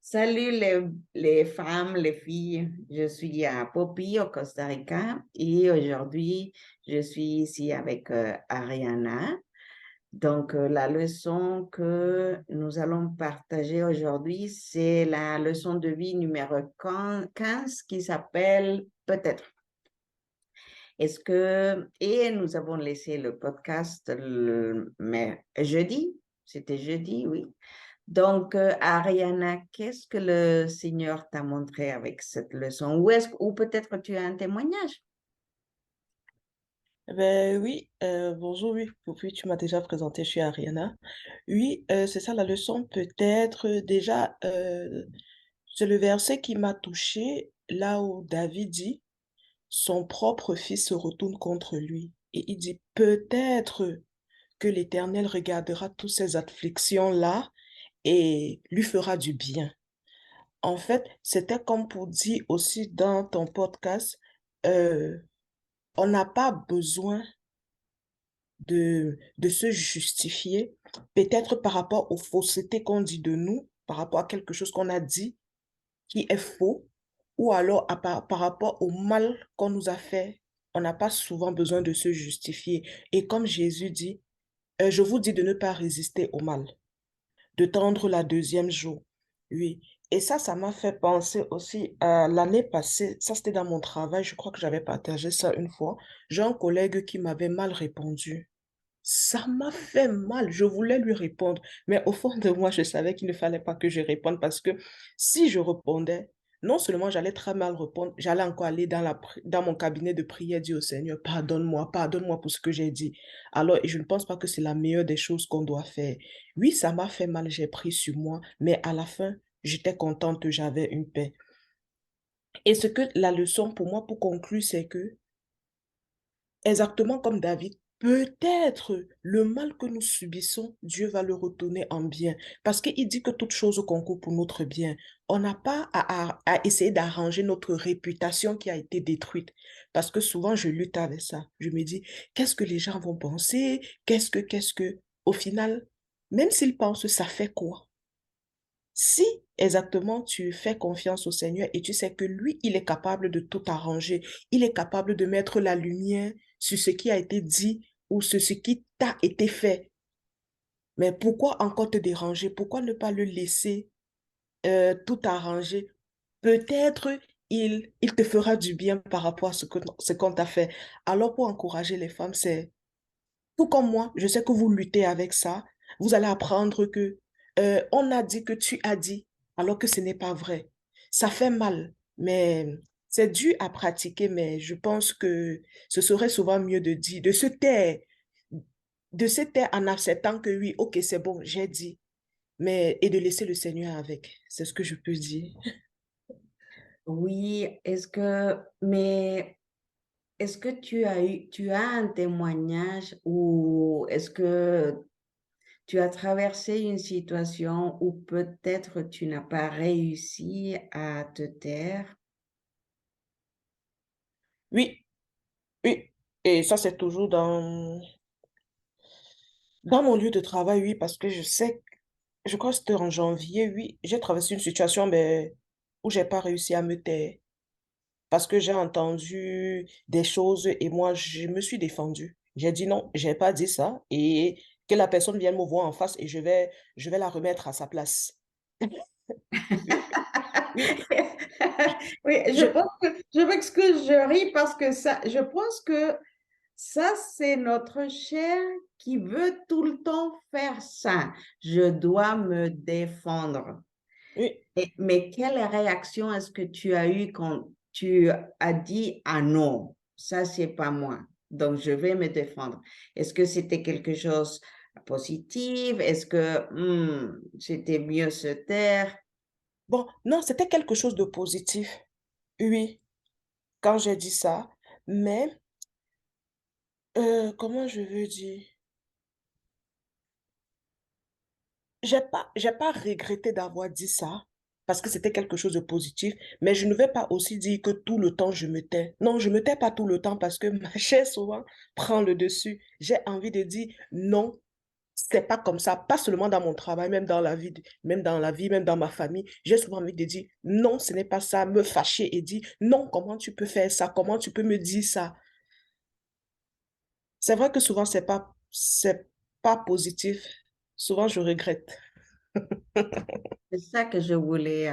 Salut les femmes, les filles. Je suis à Popi au Costa Rica et aujourd'hui, je suis ici avec Ariana. Donc, la leçon que nous allons partager aujourd'hui, c'est la leçon de vie numéro 15 qui s'appelle Peut-être. Et nous avons laissé le podcast mais jeudi, c'était jeudi, oui. Donc, Ariana, qu'est-ce que le Seigneur t'a montré avec cette leçon? Ou peut-être tu as un témoignage? Ben oui, bonjour, oui, puis tu m'as déjà présenté, je suis Ariana. Oui, c'est ça la leçon, peut-être déjà, c'est le verset qui m'a touché là où David dit, son propre fils se retourne contre lui. Et il dit, peut-être que l'Éternel regardera toutes ces afflictions-là et lui fera du bien. En fait, c'était comme pour dire aussi dans ton podcast, euh, on n'a pas besoin de se justifier, peut-être par rapport aux faussetés qu'on dit de nous, par rapport à quelque chose qu'on a dit qui est faux, ou alors par rapport au mal qu'on nous a fait. On n'a pas souvent besoin de se justifier. Et comme Jésus dit, je vous dis de ne pas résister au mal, de tendre la deuxième jour. Oui. Et ça m'a fait penser aussi à l'année passée, ça c'était dans mon travail, je crois que j'avais partagé ça une fois. J'ai un collègue qui m'avait mal répondu. Ça m'a fait mal. Je voulais lui répondre, mais au fond de moi, je savais qu'il ne fallait pas que je réponde parce que si je répondais, non seulement j'allais très mal répondre, j'allais encore aller dans mon cabinet de prière, dire au Seigneur, pardonne-moi, pardonne-moi pour ce que j'ai dit. Alors, je ne pense pas que c'est la meilleure des choses qu'on doit faire. Oui, ça m'a fait mal, j'ai pris sur moi, mais à la fin, j'étais contente, j'avais une paix. Et ce que la leçon pour moi, pour conclure, c'est que exactement comme David, peut-être le mal que nous subissons, Dieu va le retourner en bien. Parce qu'il dit que toute chose concourt pour notre bien. On n'a pas à essayer d'arranger notre réputation qui a été détruite. Parce que souvent, je lutte avec ça. Je me dis, qu'est-ce que les gens vont penser? Qu'est-ce que... Au final, même s'ils pensent, ça fait quoi? Si exactement tu fais confiance au Seigneur et tu sais que lui, il est capable de tout arranger, il est capable de mettre la lumière sur ce qui a été dit ou sur ce qui t'a été fait. Mais pourquoi encore te déranger? Pourquoi ne pas le laisser tout arranger? Peut-être il te fera du bien par rapport à ce qu'on t'a fait. Alors pour encourager les femmes, c'est tout comme moi, je sais que vous luttez avec ça. Vous allez apprendre que on a dit que tu as dit, alors que ce n'est pas vrai. Ça fait mal, mais c'est dur à pratiquer, mais je pense que ce serait souvent mieux de dire, de se taire en acceptant que oui, ok, c'est bon, j'ai dit, mais et de laisser le Seigneur avec. C'est ce que je peux dire. Oui, est-ce que tu as un témoignage ou est-ce que tu as traversé une situation où peut-être tu n'as pas réussi à te taire? Oui, oui. Et ça, c'est toujours dans mon lieu de travail, oui, parce que je sais, je crois que c'était en janvier, oui, j'ai traversé une situation mais, où j'ai pas réussi à me taire parce que j'ai entendu des choses et moi, je me suis défendue. J'ai dit non, j'ai pas dit ça et que la personne vienne me voir en face et je vais la remettre à sa place. Oui, oui, Oui, je, je m'excuse, je ris parce que ça, je pense que ça, c'est notre chair qui veut tout le temps faire ça. Je dois me défendre. oui, Mais quelle réaction est-ce que tu as eue quand tu as dit ah non, ça c'est pas moi, donc je vais me défendre. Est-ce que c'était quelque chose de positif? Est-ce que c'était mieux se taire? bon, non, c'était quelque chose de positif. Oui, quand j'ai dit ça, mais comment je veux dire? J'ai pas regretté d'avoir dit ça parce que c'était quelque chose de positif, mais je ne vais pas aussi dire que tout le temps je me tais. Non, je me tais pas tout le temps parce que ma chair souvent prend le dessus. J'ai envie de dire non, c'est pas comme ça, pas seulement dans mon travail, même dans la vie, même dans ma famille. J'ai souvent envie de dire non, ce n'est pas ça, me fâcher et dire non, comment tu peux faire ça, comment tu peux me dire ça. C'est vrai que souvent, c'est pas positif. Souvent, je regrette. C'est ça que je voulais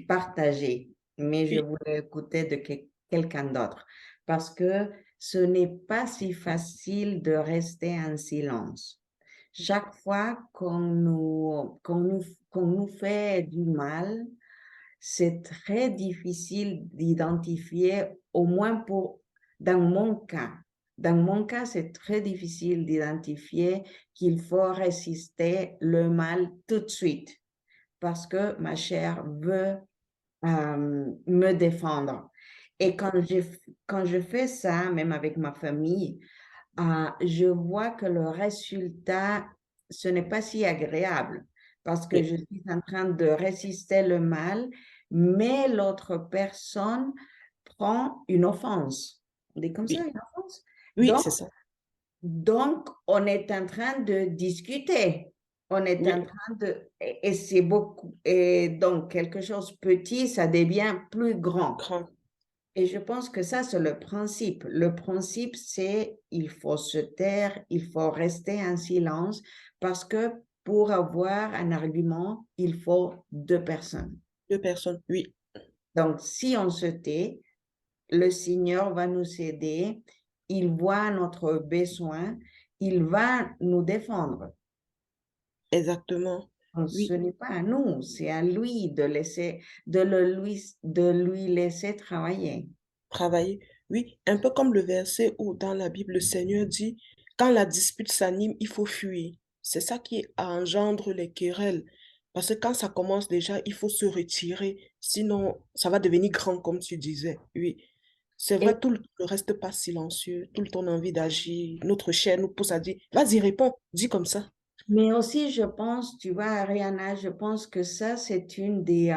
partager, mais je Oui, voulais écouter de quelqu'un d'autre parce que ce n'est pas si facile de rester en silence. Chaque fois qu'on nous fait du mal, c'est très difficile d'identifier, au moins dans mon cas. Dans mon cas, c'est très difficile d'identifier qu'il faut résister le mal tout de suite parce que ma chair veut me défendre. Et quand je fais ça, même avec ma famille, je vois que le résultat, ce n'est pas si agréable parce que oui, je suis en train de résister le mal, mais l'autre personne prend une offense. On dit comme ça, oui, une offense. oui, c'est ça. Donc, on est en train de discuter. On est en Oui, train de... Et c'est beaucoup. Et donc, quelque chose petit, ça devient plus grand. grand. Et je pense que ça, c'est le principe. Le principe, c'est il faut se taire, il faut rester en silence parce que pour avoir un argument, il faut deux personnes. Deux personnes. Oui, Donc, si on se tait, le Seigneur va nous aider, il voit notre besoin, il va nous défendre. exactement. Donc, ce Oui, n'est pas à nous, c'est à lui de laisser, de lui laisser travailler. travailler. Oui, un peu comme le verset où dans la Bible, le Seigneur dit, quand la dispute s'anime, il faut fuir. C'est ça qui engendre les querelles. Parce que quand ça commence déjà, il faut se retirer. Sinon, ça va devenir grand, comme tu disais. Oui. C'est Et, vrai, tout le temps, ne reste pas silencieux. Tout le temps, on a envie d'agir. Notre chair nous pousse à dire, vas-y, réponds, dis comme ça. mais aussi, je pense, tu vois, Ariana, je pense que ça, c'est une des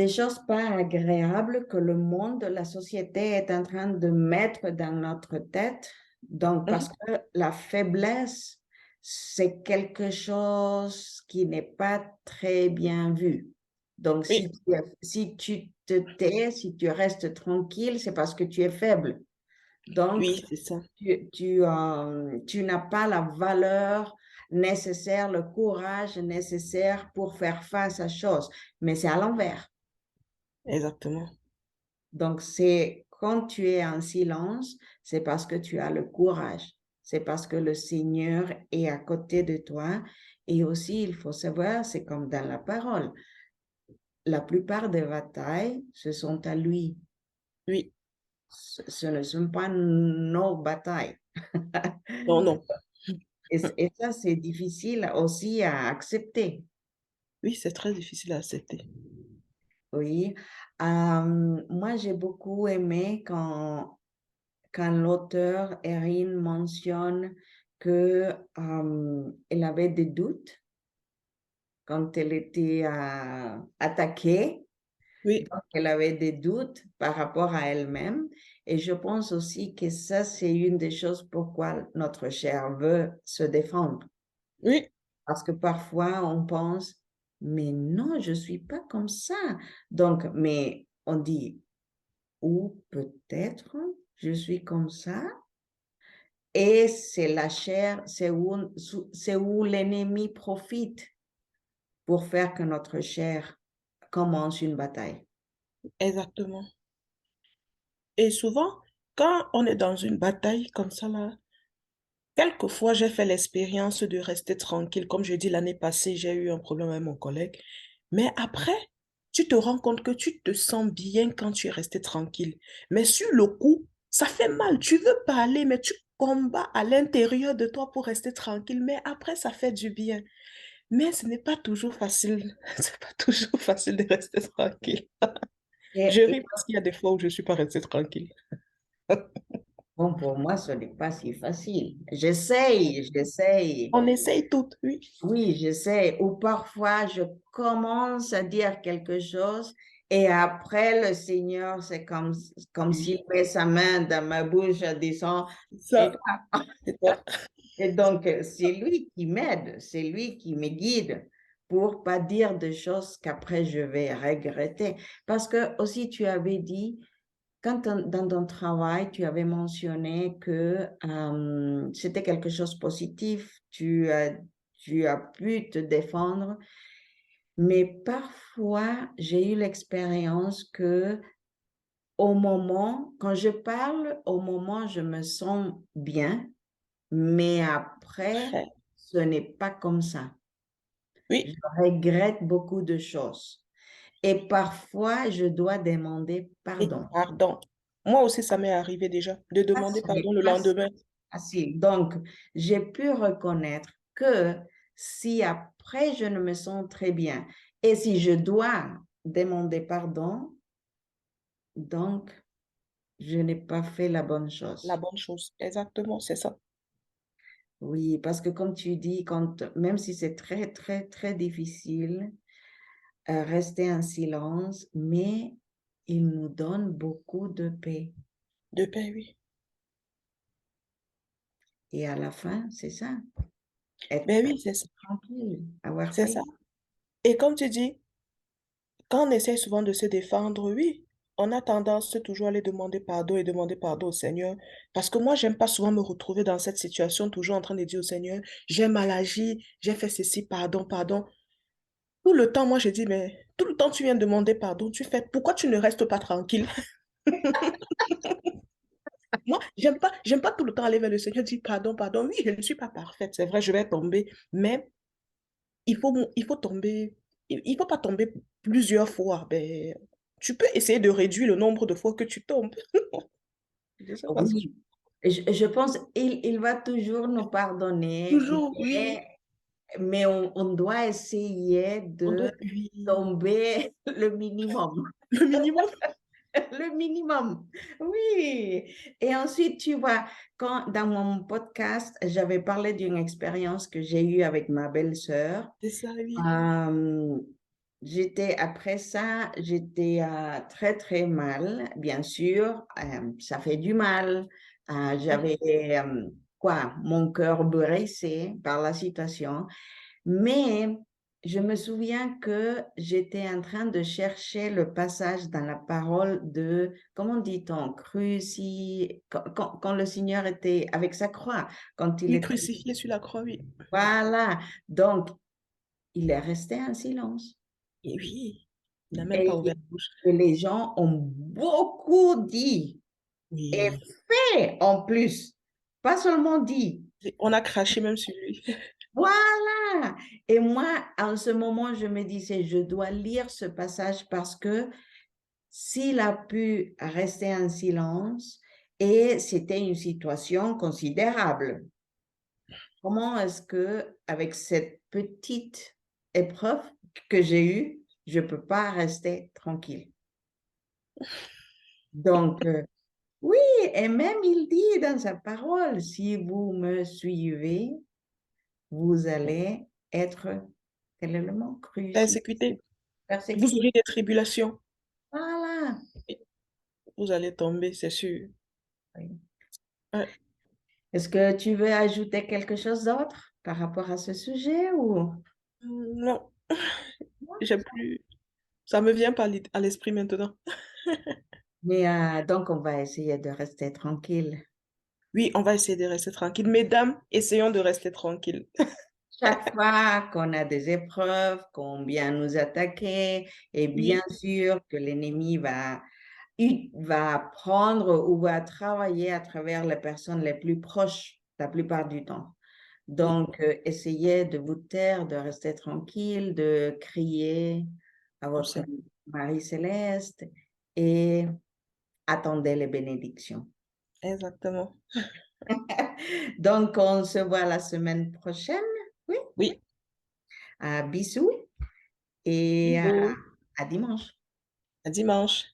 choses pas agréables que le monde, la société est en train de mettre dans notre tête. Donc, parce Mhm. que la faiblesse, c'est quelque chose qui n'est pas très bien vu. Donc, Oui, si tu te tais, si tu restes tranquille, c'est parce que tu es faible. Donc, oui, c'est ça. tu n'as pas la valeur nécessaire, le courage nécessaire pour faire face à choses. Mais c'est à l'envers. Exactement. Donc, c'est quand tu es en silence, c'est parce que tu as le courage. C'est parce que le Seigneur est à côté de toi. Et aussi, il faut savoir, c'est comme dans la parole, la plupart des batailles, ce sont à lui. Oui. Ce ne sont pas nos batailles. Non, non. Et ça, c'est difficile aussi à accepter. Oui, c'est très difficile à accepter. Oui. Moi, j'ai beaucoup aimé quand l'auteur Erin mentionne que elle avait des doutes quand elle était attaquée, Oui, donc elle avait des doutes par rapport à elle-même. Et je pense aussi que ça, c'est une des choses pourquoi notre chair veut se défendre. oui, Parce que parfois, on pense, mais non, je ne suis pas comme ça. Donc, mais on dit, ou peut-être je suis comme ça. Et c'est la chair, c'est où l'ennemi profite pour faire que notre chair commence une bataille. exactement. Et souvent, quand on est dans une bataille comme ça, là, quelquefois, j'ai fait l'expérience de rester tranquille. Comme je dis, l'année passée, j'ai eu un problème avec mon collègue. Mais après, tu te rends compte que tu te sens bien quand tu es resté tranquille. Mais sur le coup, ça fait mal. Tu veux parler, mais tu combats à l'intérieur de toi pour rester tranquille. Mais après, ça fait du bien. Mais ce n'est pas toujours facile. C'est pas toujours facile de rester tranquille. Je Et ris parce qu'il y a des fois où je ne suis pas restée tranquille. bon, pour moi, ce n'est pas si facile. J'essaye. On essaye tout, oui. Oui, j'essaie. Ou parfois, je commence à dire quelque chose et après, le Seigneur, c'est comme Oui, s'il met sa main dans ma bouche en disant, ça, écoute, c'est ça. Et donc, c'est lui qui m'aide, c'est lui qui me guide pour pas dire des choses qu'après je vais regretter. Parce que aussi, tu avais dit, dans ton travail, tu avais mentionné que c'était quelque chose de positif, tu as pu te défendre, mais parfois, j'ai eu l'expérience que au moment, quand je parle, au moment, je me sens bien, mais après, Après, ce n'est pas comme ça. Je oui, regrette beaucoup de choses. Et parfois, je dois demander et pardon. pardon. Moi aussi, ça m'est arrivé déjà de Ça, demander ce pardon n'est le pas lendemain. facile. Donc, j'ai pu reconnaître que si après, je ne me sens très bien et si je dois demander pardon, donc, je n'ai pas fait la bonne La chose. bonne chose. Exactement, c'est ça. Oui, parce que comme tu dis, même si c'est très, très, très difficile, rester en silence, mais il nous donne beaucoup de paix. De paix, oui. Et à la fin, c'est ça, être Ben oui, c'est ça. tranquille, avoir C'est ça. paix. Et comme tu dis, quand on essaie souvent de se défendre, oui, on a tendance toujours à aller demander pardon et demander pardon au Seigneur. Parce que moi, j'aime pas souvent me retrouver dans cette situation, toujours en train de dire au Seigneur, j'ai mal agi, j'ai fait ceci, pardon, pardon. Tout le temps, moi, je dis, mais tout le temps, tu viens demander pardon, tu fais, pourquoi tu ne restes pas tranquille? Moi, j'aime pas tout le temps aller vers le Seigneur, dire pardon, pardon. Oui, je ne suis pas parfaite, c'est vrai, je vais tomber, mais il faut tomber, il faut pas tomber plusieurs fois. Ben, tu peux essayer de réduire le nombre de fois que tu tombes. Je sais pas si tu... Oui, je pense qu'il va toujours nous pardonner, Toujours, oui. mais on doit essayer On doit, de oui. tomber le minimum. Le minimum. Le minimum, oui. Et ensuite, tu vois, quand dans mon podcast, j'avais parlé d'une expérience que j'ai eue avec ma belle-sœur. C'est ça, oui. Euh, après ça, j'étais très, très mal, bien sûr. Ça fait du mal. J'avais, mon cœur brisé par la situation. Mais je me souviens que j'étais en train de chercher le passage dans la parole de, comment dit-on, cruci, quand le Seigneur était avec sa croix, quand il Oui, était, crucifié sur la croix, oui. voilà. Donc, il est resté en silence. Et oui, il n'a même pas Et ouvert la bouche. les gens ont beaucoup dit et Oui. fait en plus, pas seulement dit. On a craché même sur lui. Voilà. Et moi, en ce moment, je me disais, je dois lire ce passage parce que s'il a pu rester en silence et c'était une situation considérable, comment est-ce que, avec cette petite épreuve que j'ai eue, je ne peux pas rester tranquille? Donc, oui, et même il dit dans sa parole, si vous me suivez, vous allez être, quel est le mot? Crucifié, Persécuté. Vous persécuté. aurez des tribulations. Voilà. Et vous allez tomber, c'est sûr. Oui. Ouais. Est-ce que tu veux ajouter quelque chose d'autre par rapport à ce sujet ou... Non, j'ai plus. Ça me vient pas à l'esprit maintenant. Mais donc, on va essayer de rester tranquille. Oui, on va essayer de rester tranquille. Mesdames, essayons de rester tranquilles. Chaque fois qu'on a des épreuves, qu'on vient nous attaquer, et bien Oui, sûr que l'ennemi va prendre ou va travailler à travers les personnes les plus proches la plupart du temps. oui, Donc, essayez de vous taire, de rester tranquille, de crier à au votre Seigneur. Marie céleste et attendez les bénédictions. Exactement. Donc, on se voit la semaine prochaine. Oui, Oui, bisous et bisous. à dimanche. À dimanche.